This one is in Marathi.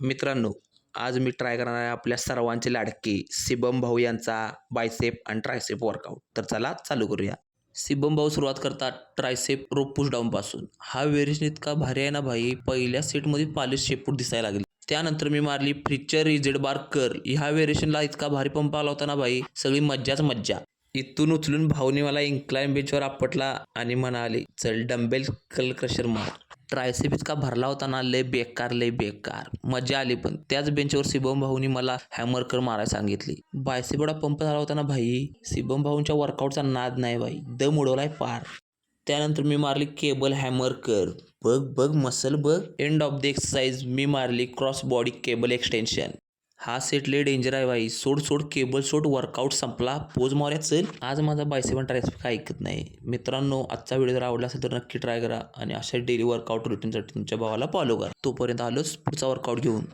मित्रांनो, आज मी ट्राय करणार आहे आपल्या सर्वांचे लाडके शिबम भाऊ यांचा बायसेप आणि ट्रायसेप वर्कआउट. तर चला चालू करूया. शिबम भाऊ सुरुवात करतात ट्रायसेप रोप पुश डाऊन पासून. हा व्हेरिएशन इतका भारी आहे ना भाई, पहिल्या सेटमध्ये पालिश शेपूट दिसायला लागली. त्यानंतर मी मारली फ्रिक्चर रिजिड बार कर्ल. ह्या व्हेरिएशनला इतका भारी पंप आला होता ना भाई, सगळी मज्जाच मज्जा. इथून उचलून भाऊने मला इन्क्लाइन बेंचवर आपटला आणि म्हणाले, चल डंबेल कल क्रशर मार. ट्रायसेप इतका भरला होता ना, लय बेकार. मजा आली. पण त्याच बेंचवर शिबम भाऊनी मला हॅमर कर मारायला सांगितली. बायसेप एवढा पंप झाला होता ना भाई, शिबम भाऊंच्या वर्कआउटचा नाद नाही भाई, दम उडवलाय पार. त्यानंतर मी मारली केबल हॅमर कर. बघ मसल बघ. एंड ऑफ द एक्सरसाइज मी मारली क्रॉस बॉडी केबल एक्सटेन्शन. हा सेट लय डेंजर आहे भाई. सोड केबल सोड, वर्कआउट संपला. पोज मारूया चल. आज माझा बायसेप आणि ट्रायसेप काय ऐकत नाही. मित्रांनो, आजचा व्हिडिओ जर आवडला असेल तर नक्की ट्राय करा आणि अशा डेली वर्कआउट रुटीनसाठी तुमच्या भावाला फॉलो करा. तोपर्यंत आलोच पुढचा वर्कआउट घेऊन.